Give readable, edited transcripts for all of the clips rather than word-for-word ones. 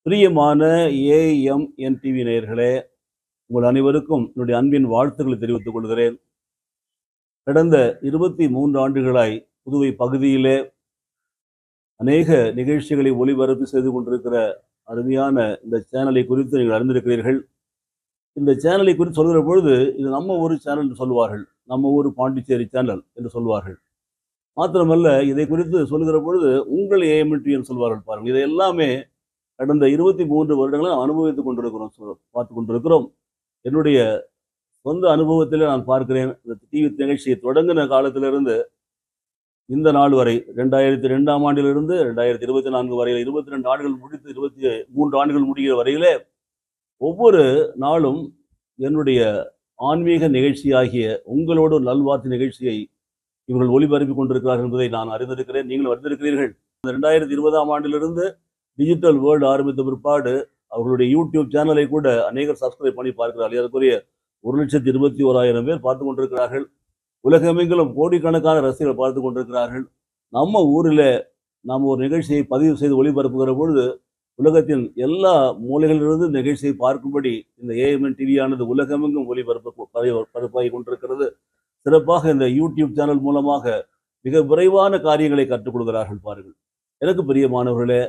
பிரியமான AMN TV நேயர்களே, உங்கள் அனைவருக்கும் என்னுடைய அன்பின் வாழ்த்துக்களை தெரிவித்துக் கொள்கிறேன். கடந்த 23 ஆண்டுகளாய் புதுவை பகுதியிலே அநேக நிகழ்ச்சிகளை ஒளிபரப்பு செய்து கொண்டிருக்கிற அருமையான இந்த சேனலை குறித்து நீங்கள் அறிந்திருக்கிறீர்கள். இந்த சேனலை குறித்து சொல்கிற பொழுது, இது நம்ம ஊர் சேனல் என்று சொல்வார்கள். நம்ம ஊர் பாண்டிச்சேரி சேனல் என்று சொல்வார்கள். மாத்திரமல்ல, இதை குறித்து சொல்கிற பொழுது உங்கள் ஏஎம்என் டிவி என்று சொல்வார்கள். பாருங்கள், இதை எல்லாமே கடந்த 23 வருடங்களை நாம் அனுபவித்துக் கொண்டிருக்கிறோம், பார்த்து கொண்டிருக்கிறோம். என்னுடைய சொந்த அனுபவத்தில் நான் பார்க்கிறேன். இந்த டிவி நிகழ்ச்சியை தொடங்கின காலத்திலிருந்து இந்த நாள் வரை 2002ஆம் ஆண்டிலிருந்து 2024 வரையில் 22 ஆண்டுகள் முடித்து 23 ஆண்டுகள் முடிகிற வரையிலே ஒவ்வொரு நாளும் என்னுடைய ஆன்மீக நிகழ்ச்சியாகிய உங்களோட நல்வாழ்த்து நிகழ்ச்சியை இவர்கள் ஒளிபரப்பி கொண்டிருக்கிறார்கள் என்பதை நான் அறிந்திருக்கிறேன். நீங்களும் அறிந்திருக்கிறீர்கள். 2020ஆம் ஆண்டிலிருந்து டிஜிட்டல் வேர்ல்டு ஆரம்பித்த பிற்பாடு அவர்களுடைய யூடியூப் சேனலை கூட அநேகர் சப்ஸ்கிரைப் பண்ணி பார்க்கிறார்கள். அதற்குரிய 1,21,000 பேர் பார்த்து கொண்டிருக்கிறார்கள். உலகமெங்கிலும் கோடிக்கணக்கான ரசிகர்கள் பார்த்து கொண்டிருக்கிறார்கள். நம்ம ஊரில் நாம் ஒரு நிகழ்ச்சியை பதிவு செய்து ஒளிபரப்புகிற பொழுது உலகத்தின் எல்லா மூலைகளிலிருந்து நிகழ்ச்சியை பார்க்கும்படி இந்த ஏஎம்என் டிவியானது உலகமெங்கும் பரப்பாகி கொண்டிருக்கிறது. சிறப்பாக இந்த யூடியூப் சேனல் மூலமாக மிக விரைவான காரியங்களை கற்றுக் கொடுக்கிறார்கள். பாருங்கள், எனக்கு பிரியமானவர்களே,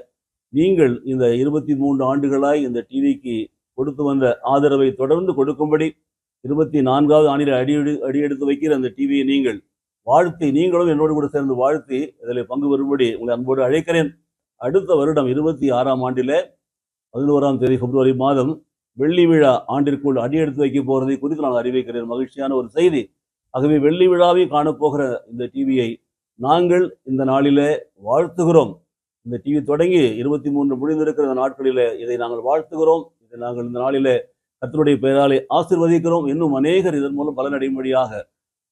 நீங்கள் இந்த 23 ஆண்டுகளாய் இந்த டிவிக்கு கொடுத்து வந்த ஆதரவை தொடர்ந்து கொடுக்கும்படி 24வது ஆண்டில் அடியெடுத்து வைக்கிற அந்த டிவியை நீங்கள் வாழ்த்தி, நீங்களும் என்னோடு கூட சேர்ந்து வாழ்த்தி இதில் பங்கு பெறும்படி உங்களை அன்போடு அழைக்கிறேன். அடுத்த வருடம் 26ஆம் ஆண்டில் 11ஆம் தேதி பிப்ரவரி மாதம் வெள்ளி விழா ஆண்டிற்குள் அடியெடுத்து வைக்க போகிறதை குறித்து நான் அறிவிக்கிறேன். மகிழ்ச்சியான ஒரு செய்தி. ஆகவே வெள்ளி விழாவை காணப்போகிற இந்த டிவியை நாங்கள் இந்த நாளிலே வாழ்த்துகிறோம். இந்த டிவி தொடங்கி 23 முடிந்திருக்கிற நாட்களிலே இதை நாங்கள் வாழ்த்துகிறோம். இதை நாங்கள் இந்த நாளிலே கர்த்தருடைய பெயராலே ஆசீர்வதிக்கிறோம். இன்னும் அநேகர் இதன் மூலம் பலனடையும்படியாக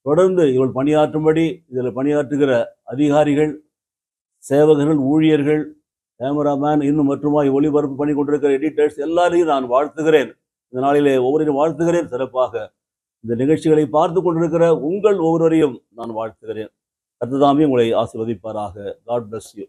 தொடர்ந்து இவள் பணியாற்றும்படி இதில் பணியாற்றுகிற அதிகாரிகள், சேவகர்கள், ஊழியர்கள், கேமராமேன், இன்னும் மற்றுமாய் ஒளிபரப்பு பண்ணி கொண்டிருக்கிற எடிட்டர்ஸ் எல்லாரையும் நான் வாழ்த்துகிறேன். இந்த நாளிலே ஒவ்வொருவரையும் வாழ்த்துகிறேன். சிறப்பாக இந்த நிகழ்ச்சிகளை பார்த்து கொண்டிருக்கிற உங்கள் ஒவ்வொருவரையும் நான் வாழ்த்துகிறேன். கர்த்தர் தாமே உங்களை ஆசீர்வதிப்பாராக. God bless you.